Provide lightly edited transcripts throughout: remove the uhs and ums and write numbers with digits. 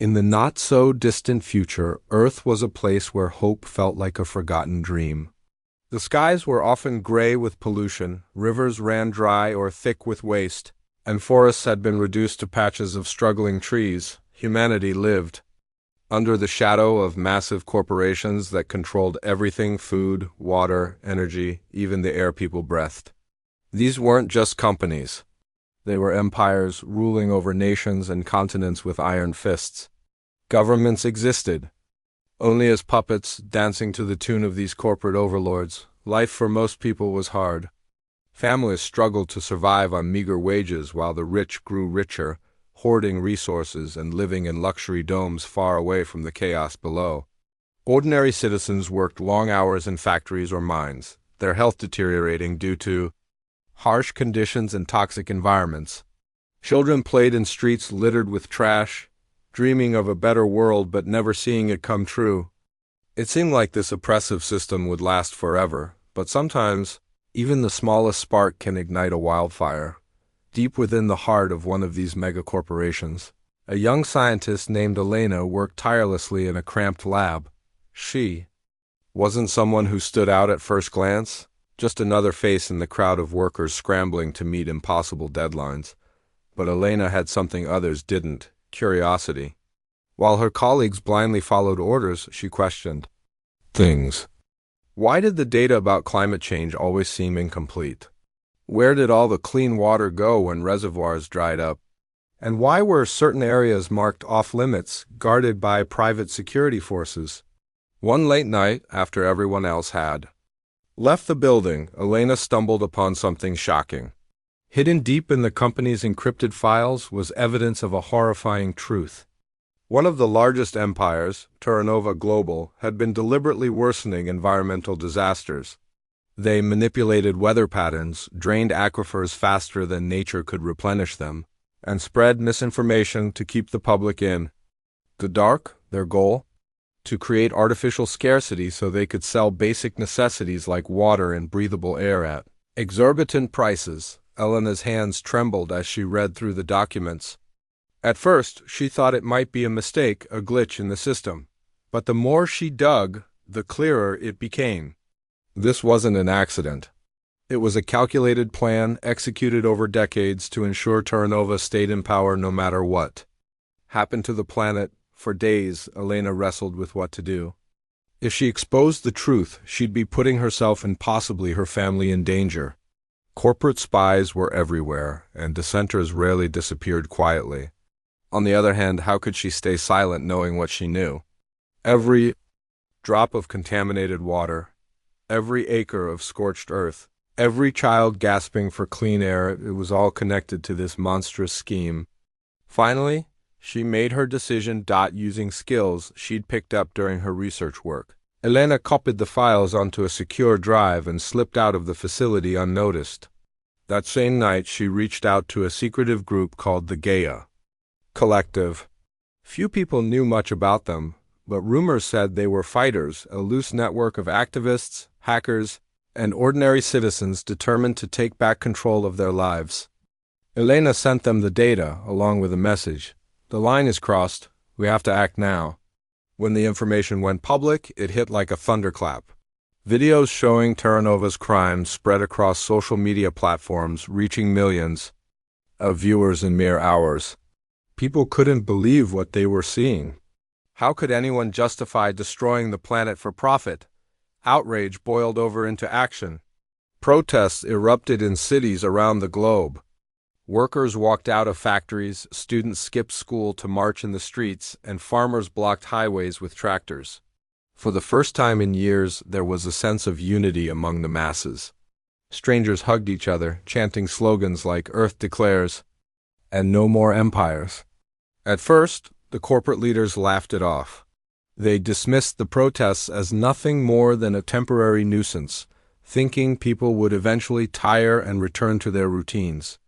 In the not-so-distant future, Earth was a place where hope felt like a forgotten dream. The skies were often gray with pollution, rivers ran dry or thick with waste, and forests had been reduced to patches of struggling trees. Humanity lived under the shadow of massive corporations that controlled everything: food, water, energy, even the air people breathed. These weren't just companies. They were empires ruling over nations and continents with iron fists. Governments existed only as puppets dancing to the tune of these corporate overlords. Life for most people was hard. Families struggled to survive on meager wages while the rich grew richer, hoarding resources and living in luxury domes far away from the chaos below. Ordinary citizens worked long hours in factories or mines, their health deteriorating due to harsh conditions and toxic environments. Children played in streets littered with trash, dreaming of a better world but never seeing it come true. It seemed like this oppressive system would last forever, but sometimes even the smallest spark can ignite a wildfire. Deep within the heart of one of these megacorporations, a young scientist named Elena worked tirelessly in a cramped lab. She wasn't someone who stood out at first glance, just another face in the crowd of workers scrambling to meet impossible deadlines. But Elena had something others didn't: curiosity. While her colleagues blindly followed orders, she questioned things. Why did the data about climate change always seem incomplete? Where did all the clean water go when reservoirs dried up? And why were certain areas marked off-limits, guarded by private security forces? One late night, after everyone else had left the building, Elena stumbled upon something shocking. Hidden deep in the company's encrypted files was evidence of a horrifying truth. One of the largest empires, Terranova Global, had been deliberately worsening environmental disasters. They manipulated weather patterns, drained aquifers faster than nature could replenish them, and spread misinformation to keep the public in the dark. Their goal? To create artificial scarcity so they could sell basic necessities like water and breathable air at exorbitant prices. Elena's hands trembled as she read through the documents. At first, she thought it might be a mistake, a glitch in the system. But the more she dug, the clearer it became. This wasn't an accident. It was a calculated plan executed over decades to ensure Terranova stayed in power no matter what happened to the planet. For days, Elena wrestled with what to do. If she exposed the truth, she'd be putting herself and possibly her family in danger. Corporate spies were everywhere, and dissenters rarely disappeared quietly. On the other hand, how could she stay silent knowing what she knew? Every drop of contaminated water, every acre of scorched earth, every child gasping for clean air, it was all connected to this monstrous scheme. Finally, she made her decision. Using skills she'd picked up during her research work, Elena copied the files onto a secure drive and slipped out of the facility unnoticed. That same night, she reached out to a secretive group called the Gaia Collective. Few people knew much about them, but rumors said they were fighters, a loose network of activists, hackers, and ordinary citizens determined to take back control of their lives. Elena sent them the data, along with a message. The line is crossed. We have to act now. When the information went public, it hit like a thunderclap. Videos showing Terranova's crimes spread across social media platforms, reaching millions of viewers in mere hours. People couldn't believe what they were seeing. How could anyone justify destroying the planet for profit? Outrage boiled over into action. Protests erupted in cities around the globe. Workers walked out of factories, students skipped school to march in the streets, and farmers blocked highways with tractors. For the first time in years, there was a sense of unity among the masses. Strangers hugged each other, chanting slogans like "Earth declares," and "No more empires." At first, the corporate leaders laughed it off. They dismissed the protests as nothing more than a temporary nuisance, thinking people would eventually tire and return to their routines.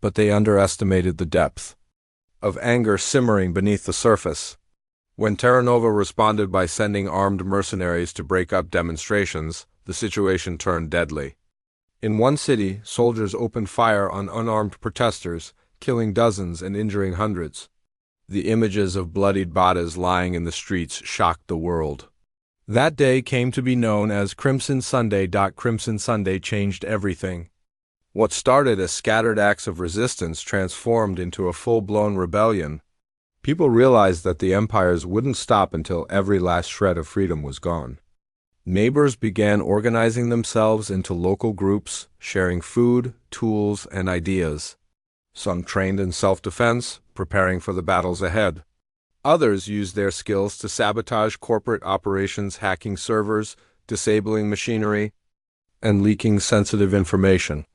But they underestimated the depth of anger simmering beneath the surface. When Terranova responded by sending armed mercenaries to break up demonstrations, the situation turned deadly. In one city, soldiers opened fire on unarmed protesters, killing dozens and injuring hundreds. The images of bloodied bodies lying in the streets shocked the world. That day came to be known as Crimson Sunday. Crimson Sunday changed everything. What started as scattered acts of resistance transformed into a full-blown rebellion. People realized that the empires wouldn't stop until every last shred of freedom was gone. Neighbors began organizing themselves into local groups, sharing food, tools, and ideas. Some trained in self-defense, preparing for the battles ahead. Others used their skills to sabotage corporate operations, hacking servers, disabling machinery, and leaking sensitive information.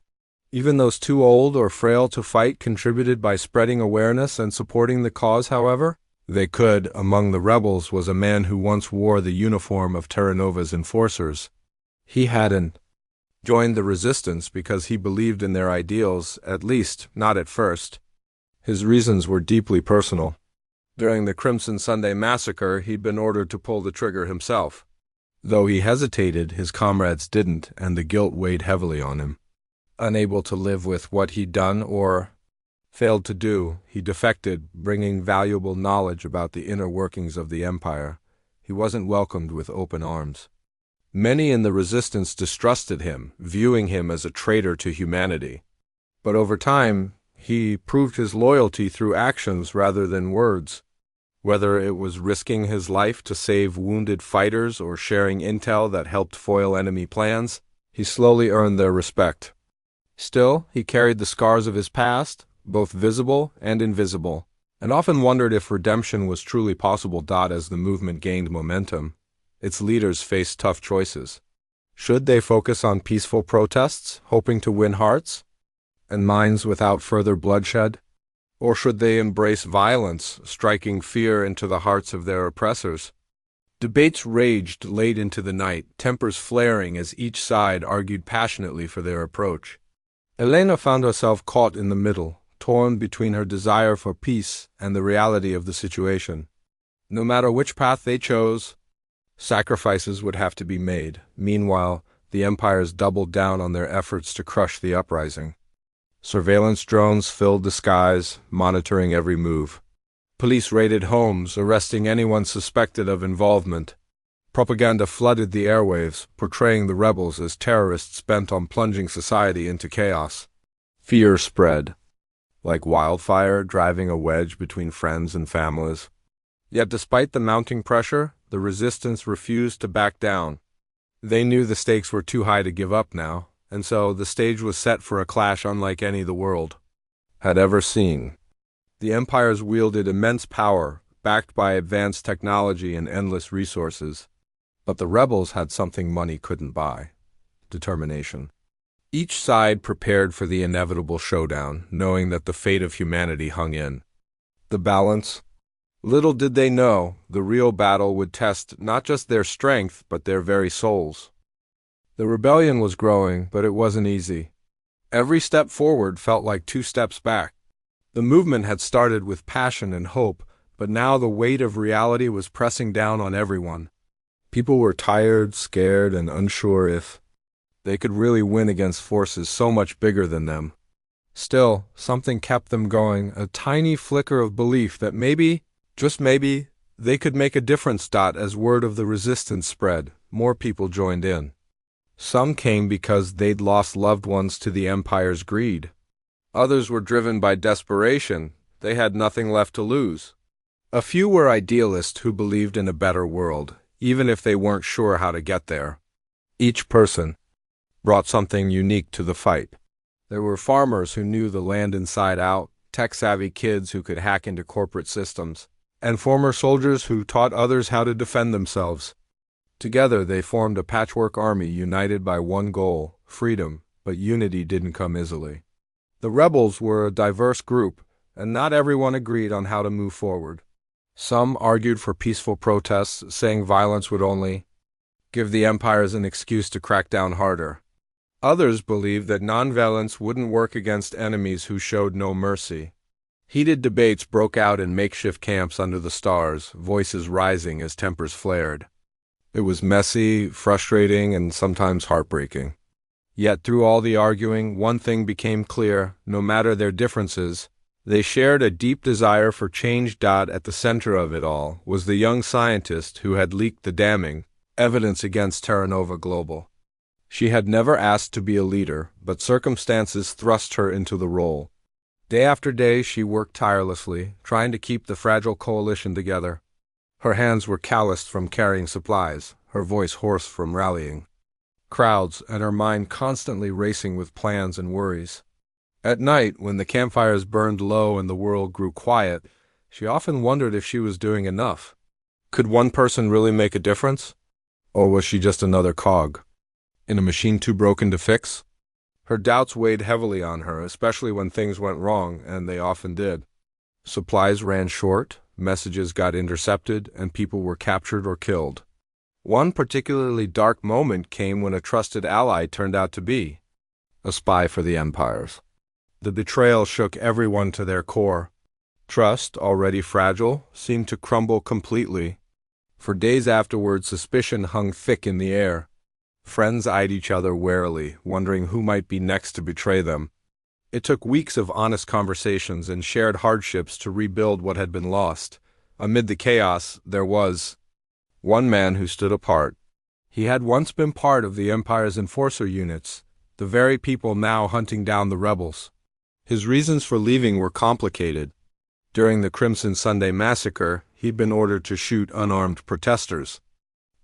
Even those too old or frail to fight contributed by spreading awareness and supporting the cause, however. They could. Among the rebels was a man who once wore the uniform of Terra Nova's enforcers. He hadn't joined the resistance because he believed in their ideals, at least not at first. His reasons were deeply personal. During the Crimson Sunday massacre, he'd been ordered to pull the trigger himself. Though he hesitated, his comrades didn't, and the guilt weighed heavily on him. Unable to live with what he'd done or failed to do, he defected, bringing valuable knowledge about the inner workings of the Empire. He wasn't welcomed with open arms. Many in the resistance distrusted him, viewing him as a traitor to humanity. But over time, he proved his loyalty through actions rather than words. Whether it was risking his life to save wounded fighters or sharing intel that helped foil enemy plans, he slowly earned their respect. Still, he carried the scars of his past, both visible and invisible, and often wondered if redemption was truly possible. As the movement gained momentum, its leaders faced tough choices. Should they focus on peaceful protests, hoping to win hearts and minds without further bloodshed? Or should they embrace violence, striking fear into the hearts of their oppressors? Debates raged late into the night, tempers flaring as each side argued passionately for their approach. Elena found herself caught in the middle, torn between her desire for peace and the reality of the situation. No matter which path they chose, sacrifices would have to be made. Meanwhile, the empires doubled down on their efforts to crush the uprising. Surveillance drones filled the skies, monitoring every move. Police raided homes, arresting anyone suspected of involvement. Propaganda flooded the airwaves, portraying the rebels as terrorists bent on plunging society into chaos. Fear spread, like wildfire, driving a wedge between friends and families. Yet despite the mounting pressure, the resistance refused to back down. They knew the stakes were too high to give up now, and so the stage was set for a clash unlike any the world had ever seen. The empires wielded immense power, backed by advanced technology and endless resources. But the rebels had something money couldn't buy: determination. Each side prepared for the inevitable showdown, knowing that the fate of humanity hung in the balance. Little did they know, the real battle would test not just their strength, but their very souls. The rebellion was growing, but it wasn't easy. Every step forward felt like 2 steps back. The movement had started with passion and hope, but now the weight of reality was pressing down on everyone. People were tired, scared, and unsure if they could really win against forces so much bigger than them. Still, something kept them going, a tiny flicker of belief that maybe, just maybe, they could make a difference. As word of the resistance spread, more people joined in. Some came because they'd lost loved ones to the Empire's greed. Others were driven by desperation. They had nothing left to lose. A few were idealists who believed in a better world, even if they weren't sure how to get there. Each person brought something unique to the fight. There were farmers who knew the land inside out, tech-savvy kids who could hack into corporate systems, and former soldiers who taught others how to defend themselves. Together they formed a patchwork army united by one goal: freedom, but unity didn't come easily. The rebels were a diverse group, and not everyone agreed on how to move forward. Some argued for peaceful protests, saying violence would only give the empires an excuse to crack down harder. Others believed that nonviolence wouldn't work against enemies who showed no mercy. Heated debates broke out in makeshift camps under the stars, voices rising as tempers flared. It was messy, frustrating, and sometimes heartbreaking. Yet through all the arguing, one thing became clear: no matter their differences, They shared a deep desire for change. At the center of it all was the young scientist who had leaked the damning evidence against Terra Nova Global. She had never asked to be a leader, but circumstances thrust her into the role. Day after day, she worked tirelessly, trying to keep the fragile coalition together. Her hands were calloused from carrying supplies, her voice hoarse from rallying crowds, and her mind constantly racing with plans and worries. At night, when the campfires burned low and the world grew quiet, she often wondered if she was doing enough. Could one person really make a difference? Or was she just another cog in a machine too broken to fix? Her doubts weighed heavily on her, especially when things went wrong, and they often did. Supplies ran short, messages got intercepted, and people were captured or killed. One particularly dark moment came when a trusted ally turned out to be a spy for the empires. The betrayal shook everyone to their core. Trust, already fragile, seemed to crumble completely. For days afterward, suspicion hung thick in the air. Friends eyed each other warily, wondering who might be next to betray them. It took weeks of honest conversations and shared hardships to rebuild what had been lost. Amid the chaos, there was one man who stood apart. He had once been part of the Empire's enforcer units, the very people now hunting down the rebels. His reasons for leaving were complicated. During the Crimson Sunday massacre, he'd been ordered to shoot unarmed protesters.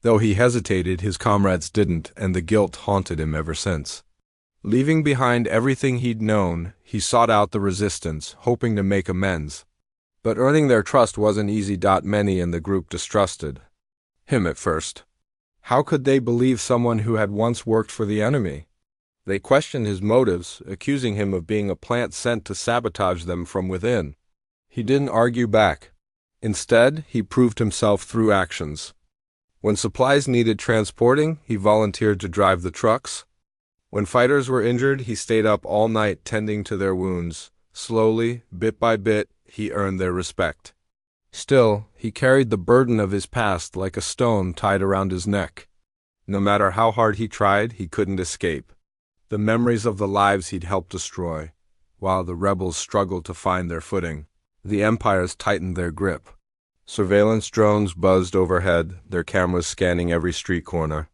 Though he hesitated, his comrades didn't, and the guilt haunted him ever since. Leaving behind everything he'd known, he sought out the resistance, hoping to make amends. But earning their trust wasn't easy. Many in the group distrusted him at first. How could they believe someone who had once worked for the enemy? They questioned his motives, accusing him of being a plant sent to sabotage them from within. He didn't argue back. Instead, he proved himself through actions. When supplies needed transporting, he volunteered to drive the trucks. When fighters were injured, he stayed up all night tending to their wounds. Slowly, bit by bit, he earned their respect. Still, he carried the burden of his past like a stone tied around his neck. No matter how hard he tried, he couldn't escape. The memories of the lives he'd helped destroy, while the rebels struggled to find their footing. The empires tightened their grip. Surveillance drones buzzed overhead, their cameras scanning every street corner.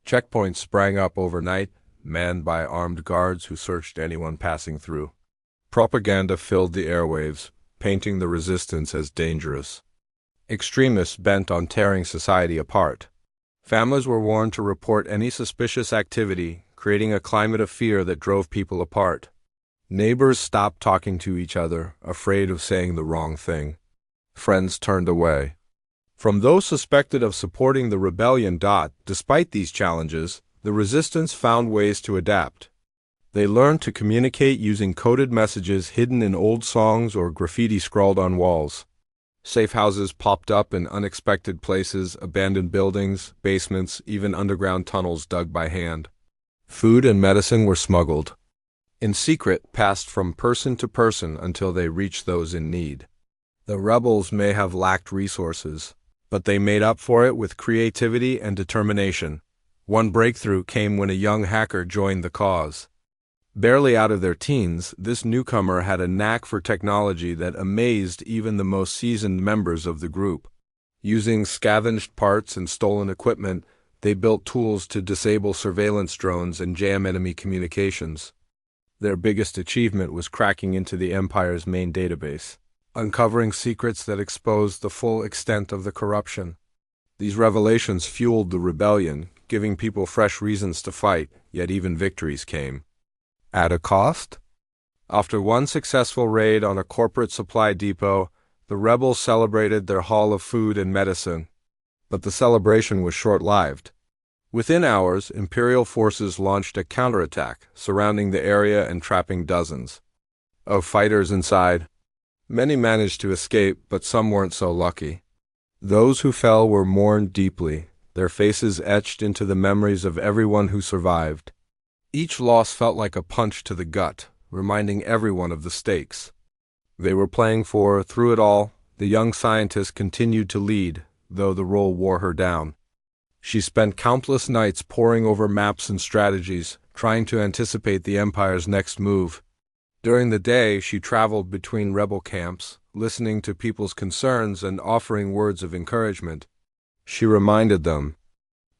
Checkpoints sprang up overnight, manned by armed guards who searched anyone passing through. Propaganda filled the airwaves, painting the resistance as dangerous. Extremists bent on tearing society apart. Families were warned to report any suspicious activity, creating a climate of fear that drove people apart. Neighbors stopped talking to each other, afraid of saying the wrong thing. Friends turned away from those suspected of supporting the rebellion. Despite these challenges, the resistance found ways to adapt. They learned to communicate using coded messages hidden in old songs or graffiti scrawled on walls. Safe houses popped up in unexpected places, abandoned buildings, basements, even underground tunnels dug by hand. Food and medicine were smuggled in secret, passed from person to person until they reached those in need. The rebels may have lacked resources, but they made up for it with creativity and determination. One breakthrough came when a young hacker joined the cause. Barely out of their teens, this newcomer had a knack for technology that amazed even the most seasoned members of the group. Using scavenged parts and stolen equipment, they built tools to disable surveillance drones and jam enemy communications. Their biggest achievement was cracking into the Empire's main database, uncovering secrets that exposed the full extent of the corruption. These revelations fueled the rebellion, giving people fresh reasons to fight, yet even victories came at a cost? After one successful raid on a corporate supply depot, the rebels celebrated their haul of food and medicine. But the celebration was short-lived. Within hours, Imperial forces launched a counterattack, surrounding the area and trapping dozens of fighters inside. Many managed to escape, but some weren't so lucky. Those who fell were mourned deeply, their faces etched into the memories of everyone who survived. Each loss felt like a punch to the gut, reminding everyone of the stakes they were playing for. Through it all, the young scientist continued to lead, though the role wore her down. She spent countless nights poring over maps and strategies, trying to anticipate the Empire's next move. During the day, she traveled between rebel camps, listening to people's concerns and offering words of encouragement. She reminded them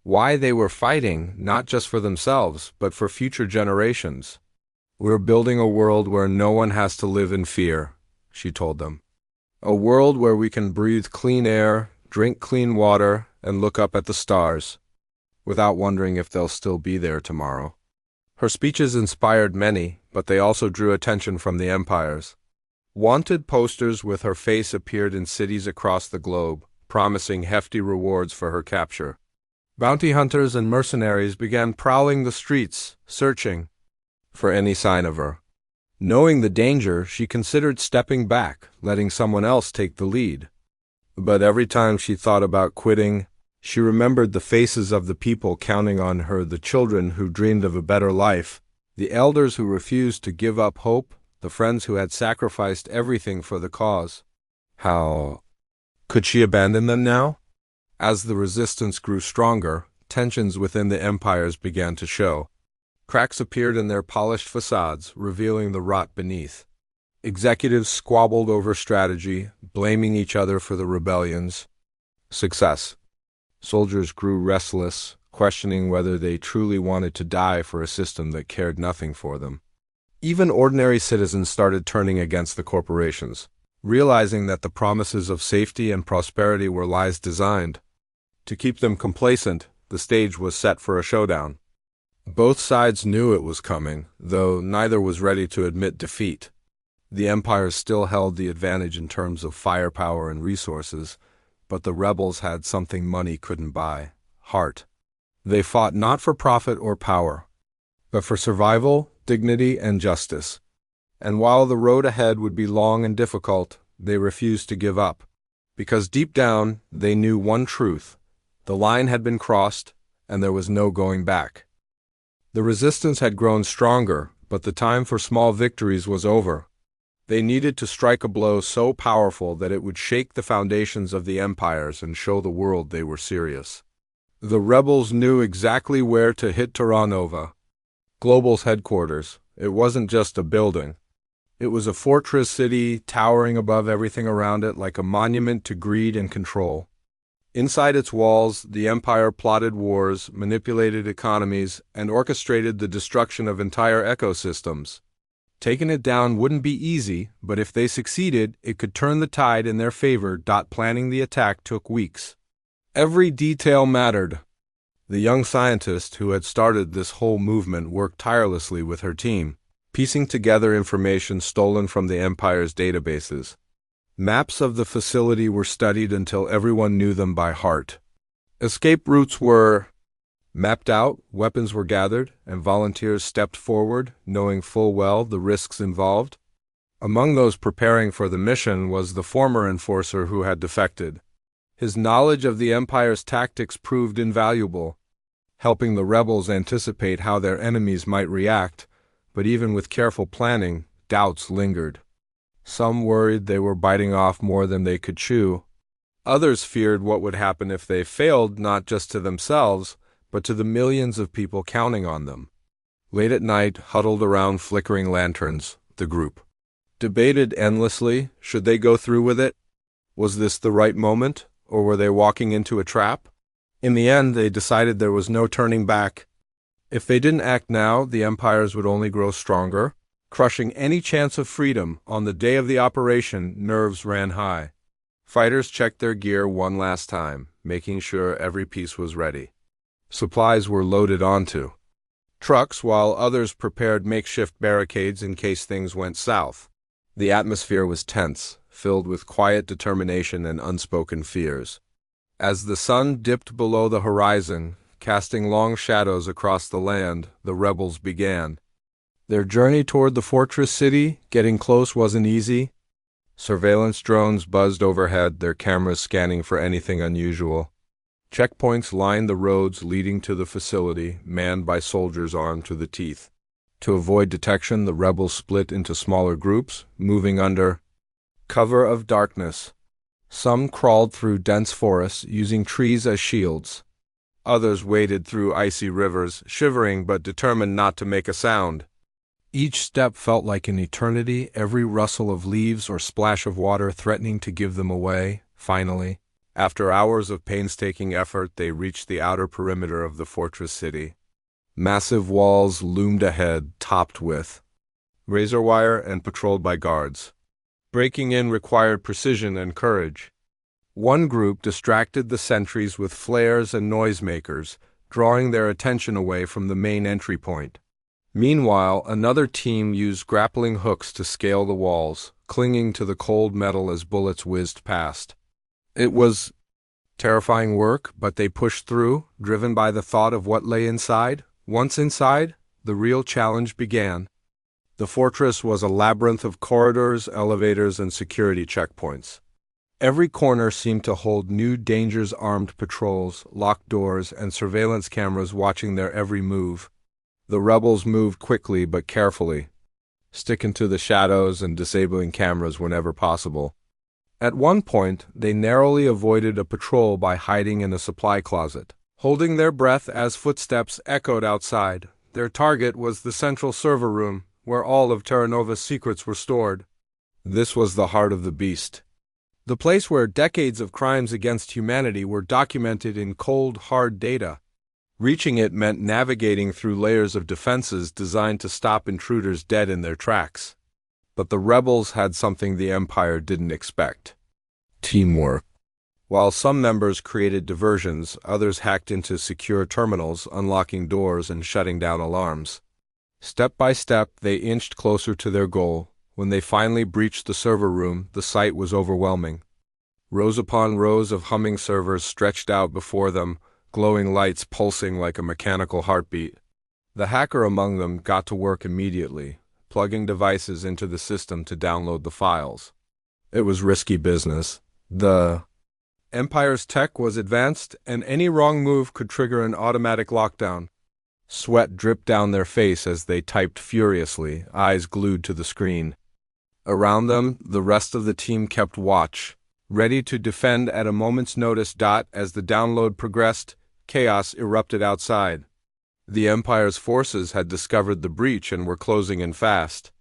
why they were fighting, not just for themselves, but for future generations. "We're building a world where no one has to live in fear," she told them. "A world where we can breathe clean air, drink clean water, and look up at the stars, without wondering if they'll still be there tomorrow." Her speeches inspired many, but they also drew attention from the empires. Wanted posters with her face appeared in cities across the globe, promising hefty rewards for her capture. Bounty hunters and mercenaries began prowling the streets, searching for any sign of her. Knowing the danger, she considered stepping back, letting someone else take the lead. But every time she thought about quitting, she remembered the faces of the people counting on her, the children who dreamed of a better life, the elders who refused to give up hope, the friends who had sacrificed everything for the cause. How could she abandon them now? As the resistance grew stronger, tensions within the empires began to show. Cracks appeared in their polished facades, revealing the rot beneath. Executives squabbled over strategy, blaming each other for the rebellion's success. Soldiers grew restless, questioning whether they truly wanted to die for a system that cared nothing for them. Even ordinary citizens started turning against the corporations, realizing that the promises of safety and prosperity were lies designed to keep them complacent. The stage was set for a showdown. Both sides knew it was coming, though neither was ready to admit defeat. The empires still held the advantage in terms of firepower and resources, but the rebels had something money couldn't buy: heart. They fought not for profit or power, but for survival, dignity, and justice. And while the road ahead would be long and difficult, they refused to give up, because deep down they knew one truth: the line had been crossed, and there was no going back. The resistance had grown stronger, but the time for small victories was over. They needed to strike a blow so powerful that it would shake the foundations of the empires and show the world they were serious. The rebels knew exactly where to hit Terranova, Global's headquarters. It wasn't just a building. It was a fortress city towering above everything around it like a monument to greed and control. Inside its walls, the empire plotted wars, manipulated economies, and orchestrated the destruction of entire ecosystems. Taking it down wouldn't be easy, but if they succeeded, it could turn the tide in their favor. Planning the attack took weeks. Every detail mattered. The young scientist who had started this whole movement worked tirelessly with her team, piecing together information stolen from the Empire's databases. Maps of the facility were studied until everyone knew them by heart. Escape routes were mapped out, weapons were gathered, and volunteers stepped forward, knowing full well the risks involved. Among those preparing for the mission was the former enforcer who had defected. His knowledge of the Empire's tactics proved invaluable, helping the rebels anticipate how their enemies might react, but even with careful planning, doubts lingered. Some worried they were biting off more than they could chew. Others feared what would happen if they failed, not just to themselves, but to the millions of people counting on them. Late at night, huddled around flickering lanterns, the group debated endlessly. Should they go through with it? Was this the right moment, or were they walking into a trap? In the end, they decided there was no turning back. If they didn't act now, the empires would only grow stronger, crushing any chance of freedom. On the day of the operation, nerves ran high. Fighters checked their gear one last time, making sure every piece was ready. Supplies were loaded onto trucks, while others prepared makeshift barricades in case things went south. The atmosphere was tense, filled with quiet determination and unspoken fears. As the sun dipped below the horizon, casting long shadows across the land, the rebels began. Their journey toward the fortress city, getting close wasn't easy. Surveillance drones buzzed overhead, their cameras scanning for anything unusual. Checkpoints lined the roads leading to the facility, manned by soldiers armed to the teeth. To avoid detection, the rebels split into smaller groups, moving under cover of darkness. Some crawled through dense forests, using trees as shields. Others waded through icy rivers, shivering but determined not to make a sound. Each step felt like an eternity, every rustle of leaves or splash of water threatening to give them away. Finally, after hours of painstaking effort, they reached the outer perimeter of the fortress city. Massive walls loomed ahead, topped with razor wire and patrolled by guards. Breaking in required precision and courage. One group distracted the sentries with flares and noisemakers, drawing their attention away from the main entry point. Meanwhile, another team used grappling hooks to scale the walls, clinging to the cold metal as bullets whizzed past. It was terrifying work, but they pushed through, driven by the thought of what lay inside. Once inside, the real challenge began. The fortress was a labyrinth of corridors, elevators, and security checkpoints. Every corner seemed to hold new dangers, armed patrols, locked doors, and surveillance cameras watching their every move. The rebels moved quickly but carefully, sticking to the shadows and disabling cameras whenever possible. At one point, they narrowly avoided a patrol by hiding in a supply closet, holding their breath as footsteps echoed outside. Their target was the central server room, where all of Terra Nova's secrets were stored. This was the heart of the beast. The place where decades of crimes against humanity were documented in cold, hard data. Reaching it meant navigating through layers of defenses designed to stop intruders dead in their tracks. But the rebels had something the Empire didn't expect: teamwork. While some members created diversions, others hacked into secure terminals, unlocking doors and shutting down alarms. Step by step, they inched closer to their goal. When they finally breached the server room, the sight was overwhelming. Rows upon rows of humming servers stretched out before them, glowing lights pulsing like a mechanical heartbeat. The hacker among them got to work immediately, plugging devices into the system to download the files. It was risky business. The Empire's tech was advanced, and any wrong move could trigger an automatic lockdown. Sweat dripped down their face as they typed furiously, eyes glued to the screen. Around them, the rest of the team kept watch, ready to defend at a moment's notice. As the download progressed, chaos erupted outside. The Empire's forces had discovered the breach and were closing in fast.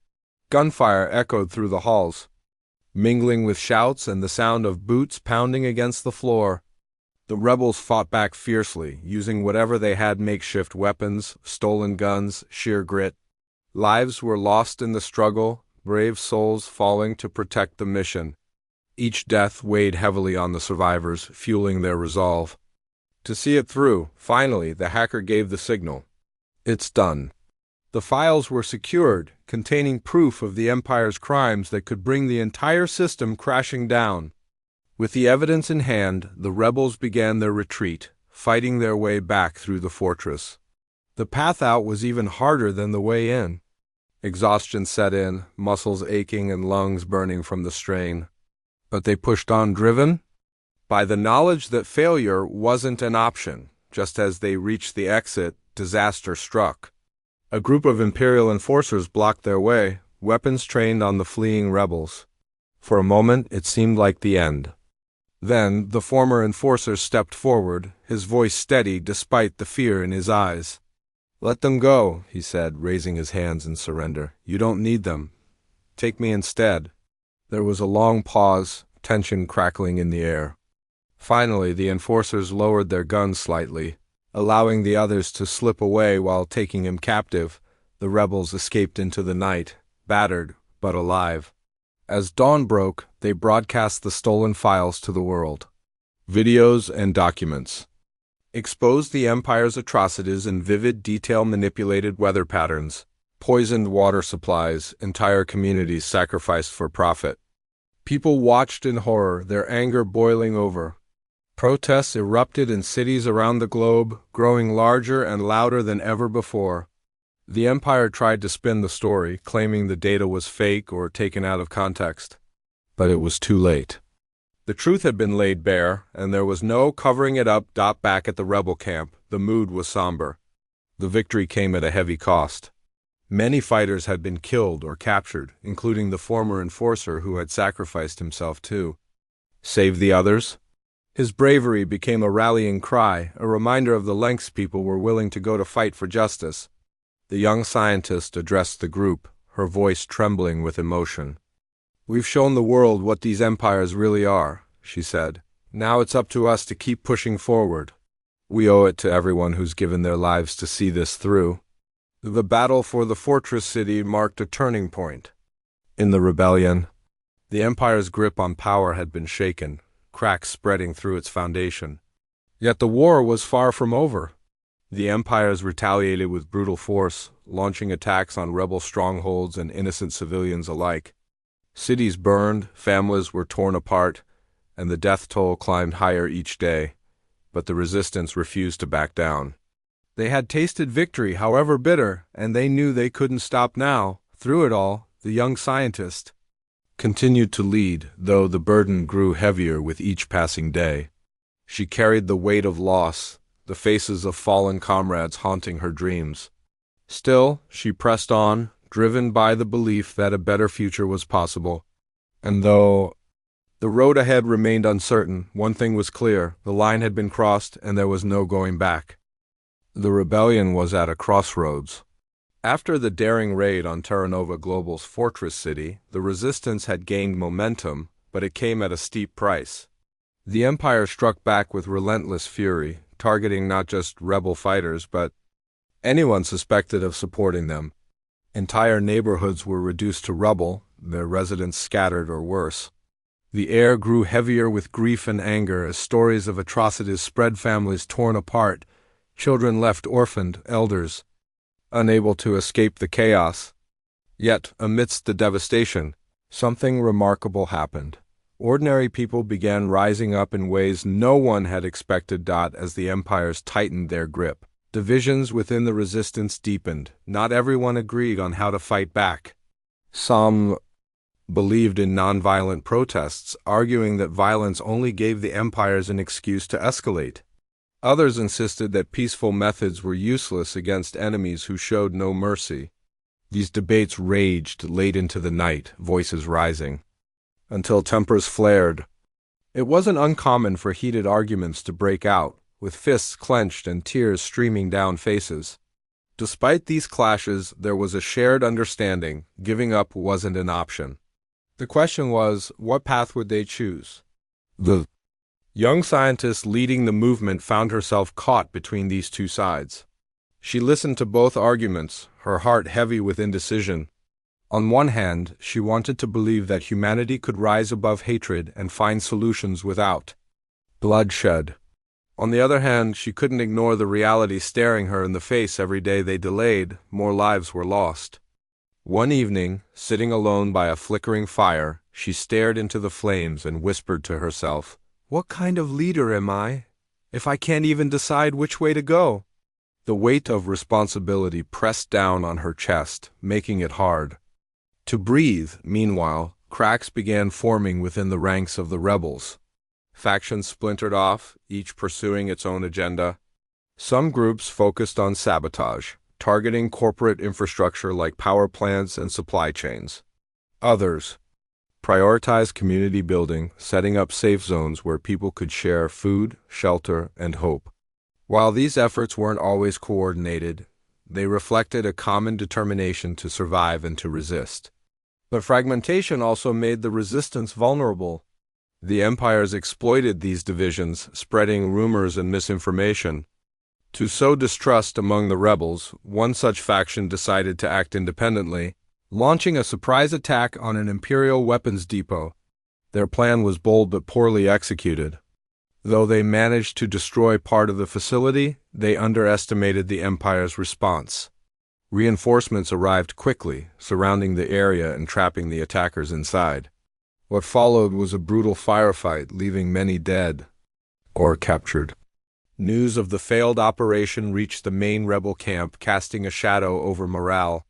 Gunfire echoed through the halls, mingling with shouts and the sound of boots pounding against the floor. The rebels fought back fiercely, using whatever they had: makeshift weapons, stolen guns, sheer grit. Lives were lost in the struggle, brave souls falling to protect the mission. Each death weighed heavily on the survivors, fueling their resolve to see it through. Finally, the hacker gave the signal. It's done. The files were secured, containing proof of the Empire's crimes that could bring the entire system crashing down. With the evidence in hand, the rebels began their retreat, fighting their way back through the fortress. The path out was even harder than the way in. Exhaustion set in, muscles aching and lungs burning from the strain. But they pushed on, driven by the knowledge that failure wasn't an option. Just as they reached the exit, disaster struck. A group of Imperial enforcers blocked their way, weapons trained on the fleeing rebels. For a moment, it seemed like the end. Then, the former enforcer stepped forward, his voice steady despite the fear in his eyes. "Let them go," he said, raising his hands in surrender. "You don't need them. Take me instead." There was a long pause, tension crackling in the air. Finally, the enforcers lowered their guns slightly, allowing the others to slip away while taking him captive. The rebels escaped into the night, battered but alive. As dawn broke, they broadcast the stolen files to the world. Videos and documents exposed the Empire's atrocities in vivid detail: manipulated weather patterns, poisoned water supplies, entire communities sacrificed for profit. People watched in horror, their anger boiling over. Protests erupted in cities around the globe, growing larger and louder than ever before. The Empire tried to spin the story, claiming the data was fake or taken out of context. But it was too late. The truth had been laid bare, and there was no covering it up. Back at the rebel camp, the mood was somber. The victory came at a heavy cost. Many fighters had been killed or captured, including the former enforcer who had sacrificed himself too. Save the others? His bravery became a rallying cry, a reminder of the lengths people were willing to go to fight for justice. The young scientist addressed the group, her voice trembling with emotion. "We've shown the world what these empires really are," she said. "Now it's up to us to keep pushing forward. We owe it to everyone who's given their lives to see this through." The battle for the fortress city marked a turning point. In the rebellion, the Empire's grip on power had been shaken, cracks spreading through its foundation. Yet the war was far from over. The Empires retaliated with brutal force, launching attacks on rebel strongholds and innocent civilians alike. Cities burned, families were torn apart, and the death toll climbed higher each day, but the resistance refused to back down. They had tasted victory, however bitter, and they knew they couldn't stop now. Through it all, the young scientist continued to lead, though the burden grew heavier with each passing day. She carried the weight of loss, the faces of fallen comrades haunting her dreams. Still, she pressed on, driven by the belief that a better future was possible. And though the road ahead remained uncertain, one thing was clear: the line had been crossed and there was no going back. The rebellion was at a crossroads. After the daring raid on Terra Nova Global's fortress city, the resistance had gained momentum, but it came at a steep price. The Empire struck back with relentless fury, targeting not just rebel fighters, but anyone suspected of supporting them. Entire neighborhoods were reduced to rubble, their residents scattered or worse. The air grew heavier with grief and anger as stories of atrocities spread, families torn apart, children left orphaned, elders unable to escape the chaos. Yet, amidst the devastation, something remarkable happened. Ordinary people began rising up in ways no one had expected. As the empires tightened their grip, divisions within the resistance deepened. Not everyone agreed on how to fight back. Some believed in nonviolent protests, arguing that violence only gave the empires an excuse to escalate. Others insisted that peaceful methods were useless against enemies who showed no mercy. These debates raged late into the night, voices rising, until tempers flared. It wasn't uncommon for heated arguments to break out, with fists clenched and tears streaming down faces. Despite these clashes, there was a shared understanding: giving up wasn't an option. The question was, what path would they choose? The young scientist leading the movement found herself caught between these two sides. She listened to both arguments, her heart heavy with indecision. On one hand, she wanted to believe that humanity could rise above hatred and find solutions without bloodshed. On the other hand, she couldn't ignore the reality staring her in the face. Every day they delayed, more lives were lost. One evening, sitting alone by a flickering fire, she stared into the flames and whispered to herself, "What kind of leader am I, if I can't even decide which way to go?" The weight of responsibility pressed down on her chest, making it hard to breathe. Meanwhile, cracks began forming within the ranks of the rebels. Factions splintered off, each pursuing its own agenda. Some groups focused on sabotage, targeting corporate infrastructure like power plants and supply chains. Others prioritized community building, setting up safe zones where people could share food, shelter, and hope. While these efforts weren't always coordinated, they reflected a common determination to survive and to resist. But fragmentation also made the resistance vulnerable. The empires exploited these divisions, spreading rumors and misinformation. To sow distrust among the rebels, one such faction decided to act independently, launching a surprise attack on an Imperial weapons depot. Their plan was bold but poorly executed. Though they managed to destroy part of the facility, they underestimated the Empire's response. Reinforcements arrived quickly, surrounding the area and trapping the attackers inside. What followed was a brutal firefight, leaving many dead or captured. News of the failed operation reached the main rebel camp, casting a shadow over morale.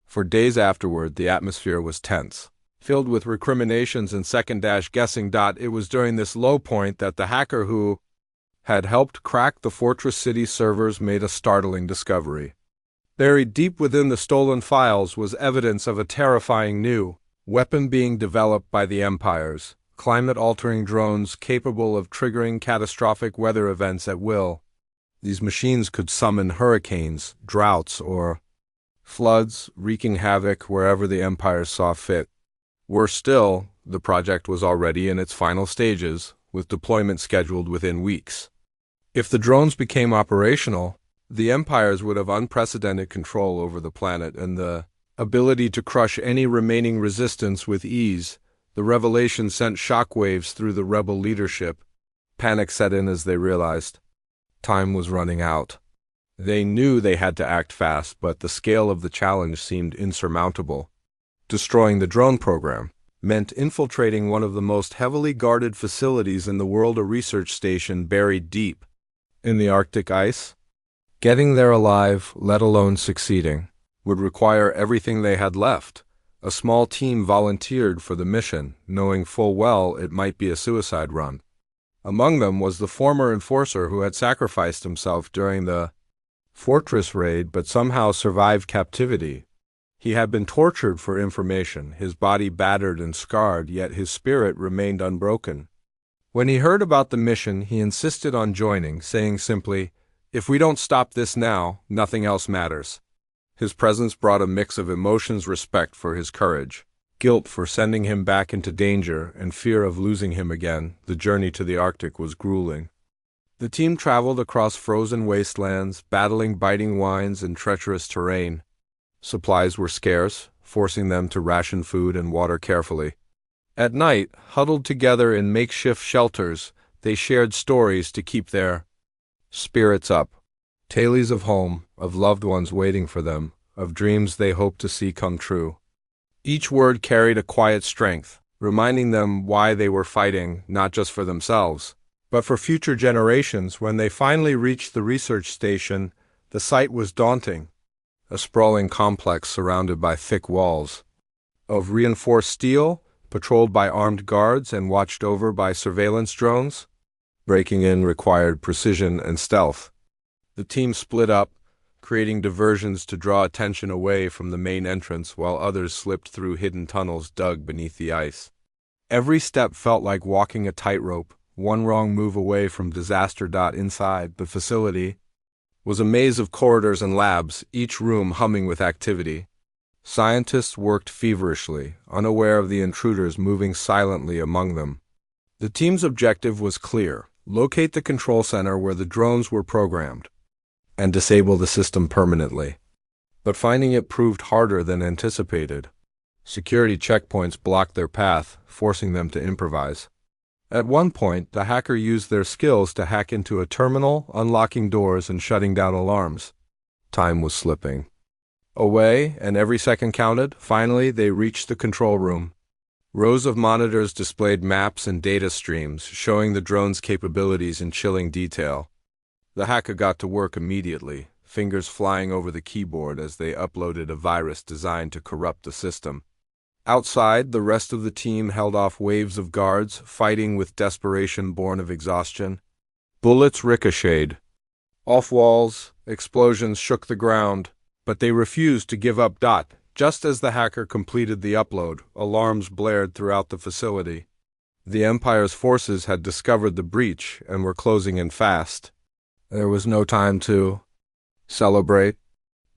For days afterward, the atmosphere was tense, filled with recriminations and second-guessing. It was during this low point that the hacker who had helped crack the Fortress City servers made a startling discovery. Buried deep within the stolen files was evidence of a terrifying new weapon being developed by the Empires: climate-altering drones capable of triggering catastrophic weather events at will. These machines could summon hurricanes, droughts, or floods wreaking havoc wherever the Empires saw fit. Worse still, the project was already in its final stages, with deployment scheduled within weeks. If the drones became operational, the Empires would have unprecedented control over the planet and the ability to crush any remaining resistance with ease. The revelation sent shockwaves through the rebel leadership. Panic set in as they realized time was running out. They knew they had to act fast, but the scale of the challenge seemed insurmountable. Destroying the drone program meant infiltrating one of the most heavily guarded facilities in the world, a research station buried deep in the Arctic ice. Getting there alive, let alone succeeding, would require everything they had left. A small team volunteered for the mission, knowing full well it might be a suicide run. Among them was the former enforcer who had sacrificed himself during the fortress raid but somehow survived captivity. He had been tortured for information, his body battered and scarred, yet his spirit remained unbroken. When he heard about the mission, he insisted on joining, saying simply, "If we don't stop this now, nothing else matters." His presence brought a mix of emotions: respect for his courage, guilt for sending him back into danger, and fear of losing him again. The journey to the Arctic was grueling. The team traveled across frozen wastelands, battling biting winds and treacherous terrain. Supplies were scarce, forcing them to ration food and water carefully. At night, huddled together in makeshift shelters, they shared stories to keep their spirits up. Tales of home, of loved ones waiting for them, of dreams they hoped to see come true. Each word carried a quiet strength, reminding them why they were fighting, not just for themselves, but for future generations. When they finally reached the research station, the sight was daunting. A sprawling complex surrounded by thick walls of reinforced steel, patrolled by armed guards and watched over by surveillance drones. Breaking in required precision and stealth. The team split up, creating diversions to draw attention away from the main entrance while others slipped through hidden tunnels dug beneath the ice. Every step felt like walking a tightrope, one wrong move away from disaster. Inside the facility was a maze of corridors and labs, each room humming with activity. Scientists worked feverishly, unaware of the intruders moving silently among them. The team's objective was clear: locate the control center where the drones were programmed, and disable the system permanently. But finding it proved harder than anticipated. Security checkpoints blocked their path, forcing them to improvise. At one point, the hacker used their skills to hack into a terminal, unlocking doors and shutting down alarms. Time was slipping away, and every second counted. Finally, they reached the control room. Rows of monitors displayed maps and data streams, showing the drone's capabilities in chilling detail. The hacker got to work immediately, fingers flying over the keyboard as they uploaded a virus designed to corrupt the system. Outside, the rest of the team held off waves of guards, fighting with desperation born of exhaustion. Bullets ricocheted off walls, explosions shook the ground, but they refused to give up. Just as the hacker completed the upload, alarms blared throughout the facility. The Empire's forces had discovered the breach and were closing in fast. There was no time to celebrate.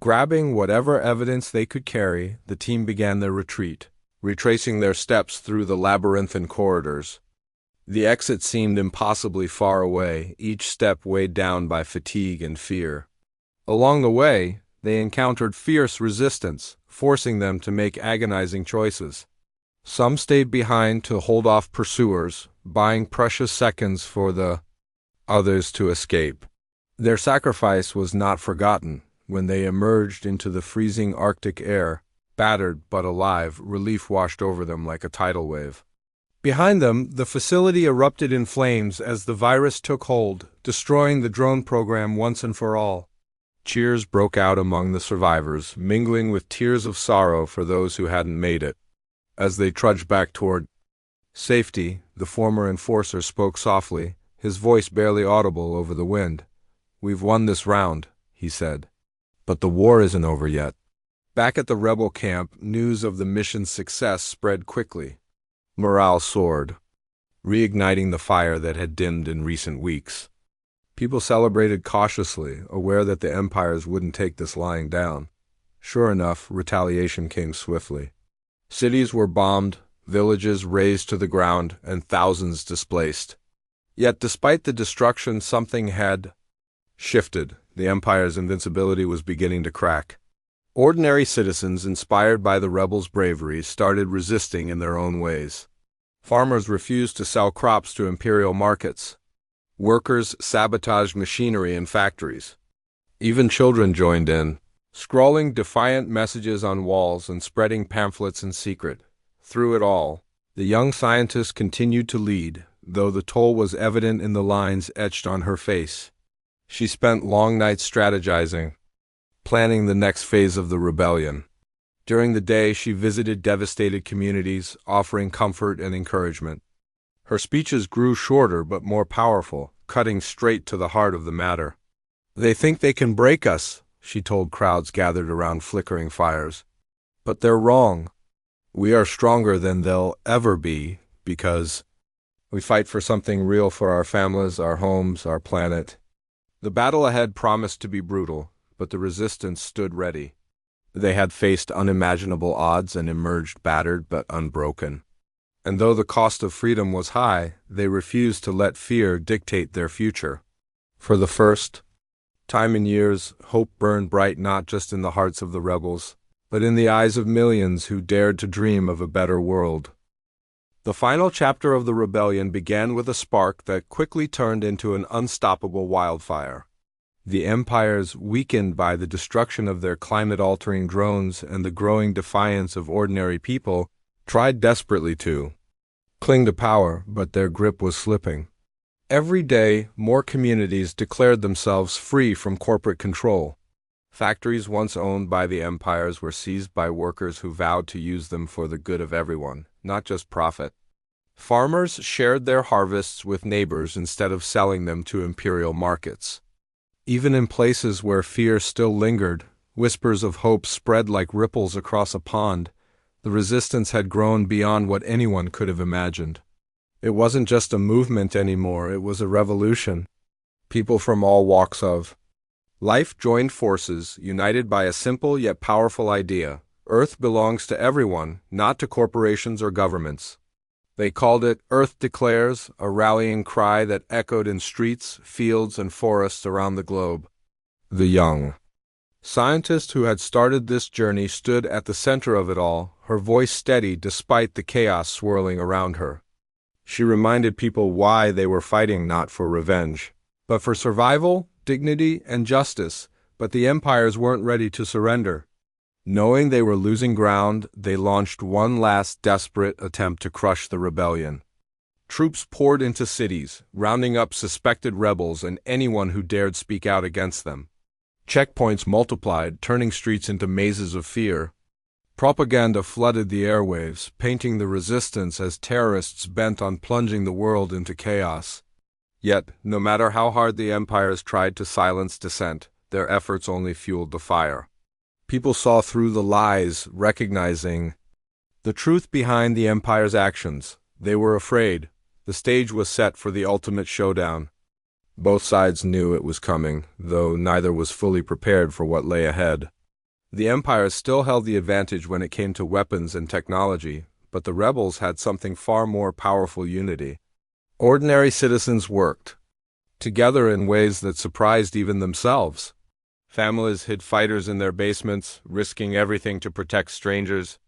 Grabbing whatever evidence they could carry, the team began their retreat, retracing their steps through the labyrinthine corridors. The exit seemed impossibly far away, each step weighed down by fatigue and fear. Along the way, they encountered fierce resistance, forcing them to make agonizing choices. Some stayed behind to hold off pursuers, buying precious seconds for the others to escape. Their sacrifice was not forgotten. When they emerged into the freezing Arctic air, battered but alive, relief washed over them like a tidal wave. Behind them, the facility erupted in flames as the virus took hold, destroying the drone program once and for all. Cheers broke out among the survivors, mingling with tears of sorrow for those who hadn't made it. As they trudged back toward safety, the former enforcer spoke softly, his voice barely audible over the wind. "We've won this round," he said. "But the war isn't over yet." Back at the rebel camp, news of the mission's success spread quickly. Morale soared, reigniting the fire that had dimmed in recent weeks. People celebrated cautiously, aware that the Empires wouldn't take this lying down. Sure enough, retaliation came swiftly. Cities were bombed, villages razed to the ground, and thousands displaced. Yet despite the destruction, something had shifted. The Empire's invincibility was beginning to crack. Ordinary citizens, inspired by the rebels' bravery, started resisting in their own ways. Farmers refused to sell crops to imperial markets. Workers sabotaged machinery in factories. Even children joined in, scrawling defiant messages on walls and spreading pamphlets in secret. Through it all, the young scientist continued to lead, though the toll was evident in the lines etched on her face. She spent long nights strategizing, planning the next phase of the rebellion. During the day, she visited devastated communities, offering comfort and encouragement. Her speeches grew shorter but more powerful, cutting straight to the heart of the matter. "They think they can break us," she told crowds gathered around flickering fires. "But they're wrong. We are stronger than they'll ever be because we fight for something real for our families, our homes, our planet." The battle ahead promised to be brutal, but the resistance stood ready. They had faced unimaginable odds and emerged battered but unbroken. And though the cost of freedom was high, they refused to let fear dictate their future. For the first time in years, hope burned bright not just in the hearts of the rebels, but in the eyes of millions who dared to dream of a better world. The final chapter of the rebellion began with a spark that quickly turned into an unstoppable wildfire. The empires, weakened by the destruction of their climate-altering drones and the growing defiance of ordinary people, tried desperately to cling to power, but their grip was slipping. Every day, more communities declared themselves free from corporate control. Factories once owned by the empires were seized by workers who vowed to use them for the good of everyone, not just profit. Farmers shared their harvests with neighbors instead of selling them to imperial markets. Even in places where fear still lingered, whispers of hope spread like ripples across a pond. The resistance had grown beyond what anyone could have imagined. It wasn't just a movement anymore, it was a revolution. People from all walks of life joined forces, united by a simple yet powerful idea. Earth belongs to everyone, not to corporations or governments. They called it Earth Declares, a rallying cry that echoed in streets, fields, and forests around the globe. The young scientist who had started this journey stood at the center of it all, her voice steady despite the chaos swirling around her. She reminded people why they were fighting, not for revenge, but for survival, dignity, and justice. But the empires weren't ready to surrender. Knowing they were losing ground, they launched one last desperate attempt to crush the rebellion. Troops poured into cities, rounding up suspected rebels and anyone who dared speak out against them. Checkpoints multiplied, turning streets into mazes of fear. Propaganda flooded the airwaves, painting the resistance as terrorists bent on plunging the world into chaos. Yet, no matter how hard the empires tried to silence dissent, their efforts only fueled the fire. People saw through the lies, recognizing the truth behind the empire's actions. They were afraid. The stage was set for the ultimate showdown. Both sides knew it was coming, though neither was fully prepared for what lay ahead. The empires still held the advantage when it came to weapons and technology, but the rebels had something far more powerful: unity. Ordinary citizens worked together in ways that surprised even themselves. Families hid fighters in their basements, risking everything to protect strangers.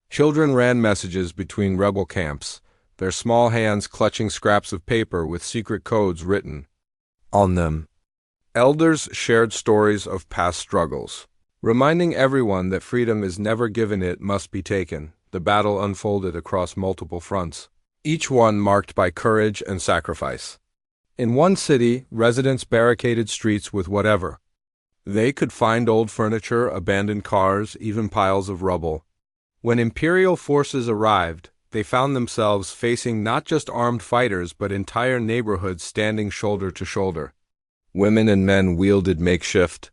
Children ran messages between rebel camps, their small hands clutching scraps of paper with secret codes written on them. Elders shared stories of past struggles, reminding everyone that freedom is never given, it must be taken. The battle unfolded across multiple fronts, each one marked by courage and sacrifice. In one city, residents barricaded streets with whatever they could find: old furniture, abandoned cars, even piles of rubble. When Imperial forces arrived, they found themselves facing not just armed fighters but entire neighborhoods standing shoulder to shoulder. Women and men wielded makeshift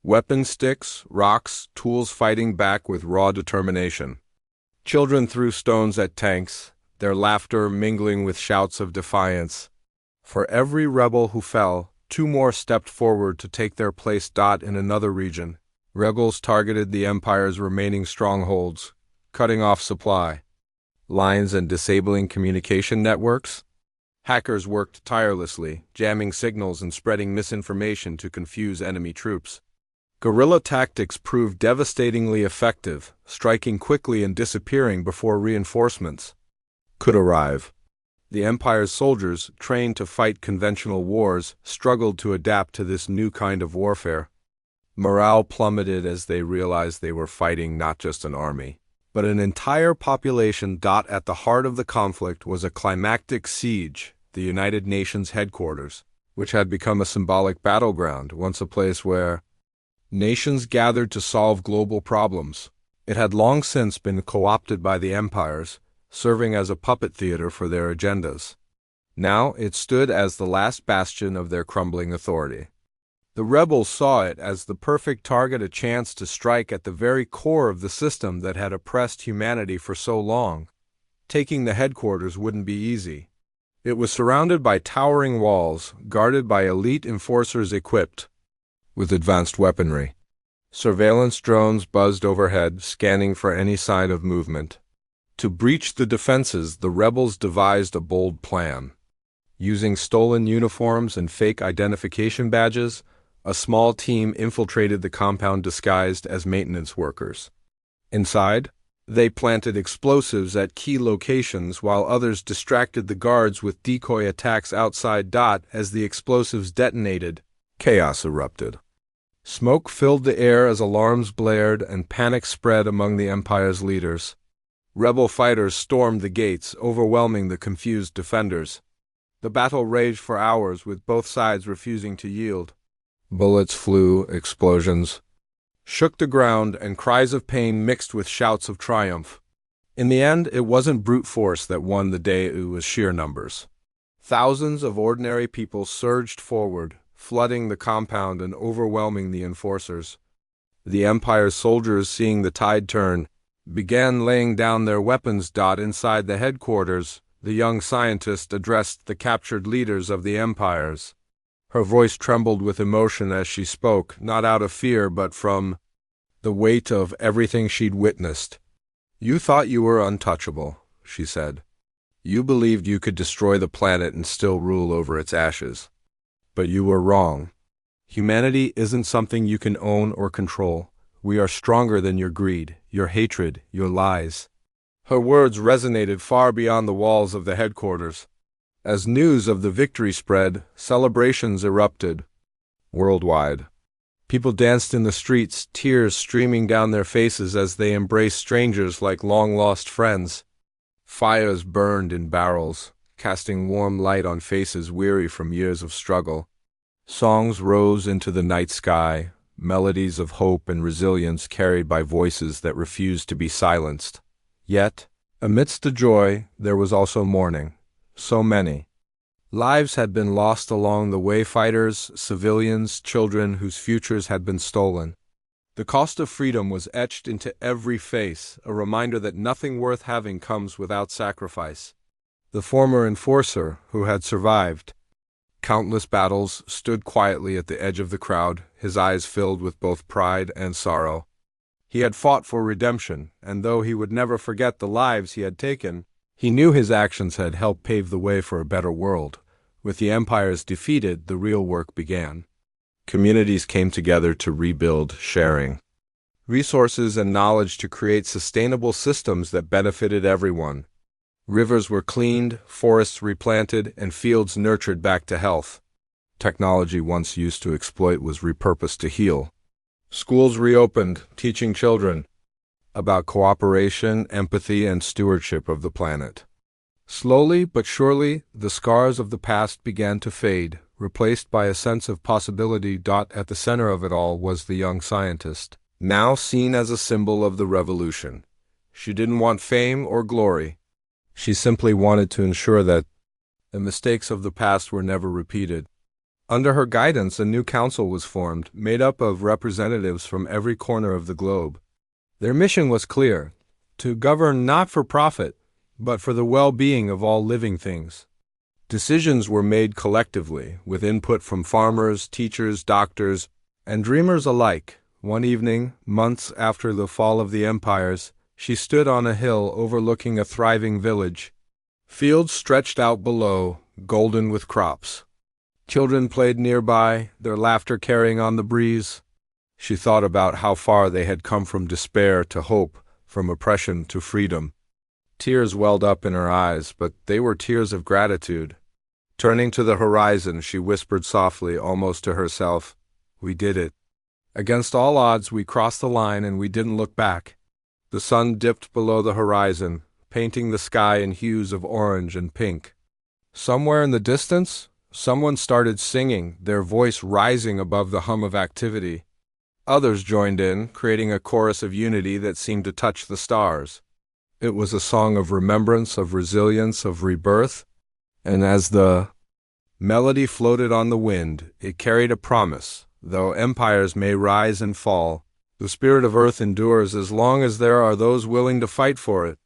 weapon sticks, rocks, tools, fighting back with raw determination. Children threw stones at tanks, their laughter mingling with shouts of defiance. For every rebel who fell, two more stepped forward to take their place. In another region, Rebels targeted the Empire's remaining strongholds, cutting off supply lines and disabling communication networks. Hackers worked tirelessly, jamming signals and spreading misinformation to confuse enemy troops. Guerrilla tactics proved devastatingly effective, striking quickly and disappearing before reinforcements could arrive. The Empire's soldiers, trained to fight conventional wars, struggled to adapt to this new kind of warfare. Morale plummeted as they realized they were fighting not just an army, but an entire population. At the heart of the conflict was a climactic siege, the United Nations headquarters, which had become a symbolic battleground, once a place where nations gathered to solve global problems. It had long since been co-opted by the empires, serving as a puppet theater for their agendas. Now it stood as the last bastion of their crumbling authority. The rebels saw it as the perfect target, a chance to strike at the very core of the system that had oppressed humanity for so long. Taking the headquarters wouldn't be easy. It was surrounded by towering walls, guarded by elite enforcers equipped with advanced weaponry. Surveillance drones buzzed overhead, scanning for any sign of movement. To breach the defenses, the rebels devised a bold plan. Using stolen uniforms and fake identification badges, a small team infiltrated the compound disguised as maintenance workers. Inside, they planted explosives at key locations while others distracted the guards with decoy attacks outside. As the explosives detonated, chaos erupted. Smoke filled the air as alarms blared and panic spread among the Empire's leaders. Rebel fighters stormed the gates, overwhelming the confused defenders. The battle raged for hours, with both sides refusing to yield. Bullets flew, explosions shook the ground, and cries of pain mixed with shouts of triumph. In the end, it wasn't brute force that won the day, it was sheer numbers. Thousands of ordinary people surged forward, flooding the compound and overwhelming the enforcers. The Empire's soldiers, seeing the tide turn, began laying down their weapons. Inside the headquarters, the young scientist addressed the captured leaders of the Empires. Her voice trembled with emotion as she spoke, not out of fear but from the weight of everything she'd witnessed. "You thought you were untouchable," she said. "You believed you could destroy the planet and still rule over its ashes. But you were wrong. Humanity isn't something you can own or control. We are stronger than your greed, your hatred, your lies." Her words resonated far beyond the walls of the headquarters. As news of the victory spread, celebrations erupted worldwide. People danced in the streets, tears streaming down their faces as they embraced strangers like long-lost friends. Fires burned in barrels, casting warm light on faces weary from years of struggle. Songs rose into the night sky, melodies of hope and resilience carried by voices that refused to be silenced. Yet, amidst the joy, there was also mourning. So many lives had been lost along the way, fighters, civilians, children whose futures had been stolen. The cost of freedom was etched into every face, a reminder that nothing worth having comes without sacrifice. The former enforcer, who had survived countless battles, stood quietly at the edge of the crowd, his eyes filled with both pride and sorrow. He had fought for redemption, and though he would never forget the lives he had taken, he knew his actions had helped pave the way for a better world. With the empires defeated, the real work began. Communities came together to rebuild, sharing resources and knowledge to create sustainable systems that benefited everyone. Rivers were cleaned, forests replanted, and fields nurtured back to health. Technology once used to exploit was repurposed to heal. Schools reopened, teaching children about cooperation, empathy, and stewardship of the planet. Slowly but surely, the scars of the past began to fade, replaced by a sense of possibility. At the center of it all was the young scientist, now seen as a symbol of the revolution. She didn't want fame or glory. She simply wanted to ensure that the mistakes of the past were never repeated. Under her guidance, a new council was formed, made up of representatives from every corner of the globe. Their mission was clear: to govern not for profit, but for the well-being of all living things. Decisions were made collectively, with input from farmers, teachers, doctors, and dreamers alike, One evening, months after the fall of the empires, she stood on a hill overlooking a thriving village. Fields stretched out below, golden with crops. Children played nearby, their laughter carrying on the breeze. She thought about how far they had come from despair to hope, from oppression to freedom. Tears welled up in her eyes, but they were tears of gratitude. Turning to the horizon, she whispered softly, almost to herself, "We did it. Against all odds, we crossed the line and we didn't look back." The sun dipped below the horizon, painting the sky in hues of orange and pink. Somewhere in the distance, someone started singing, their voice rising above the hum of activity. Others joined in, creating a chorus of unity that seemed to touch the stars. It was a song of remembrance, of resilience, of rebirth, and as the melody floated on the wind, it carried a promise. Though empires may rise and fall, the spirit of Earth endures as long as there are those willing to fight for it.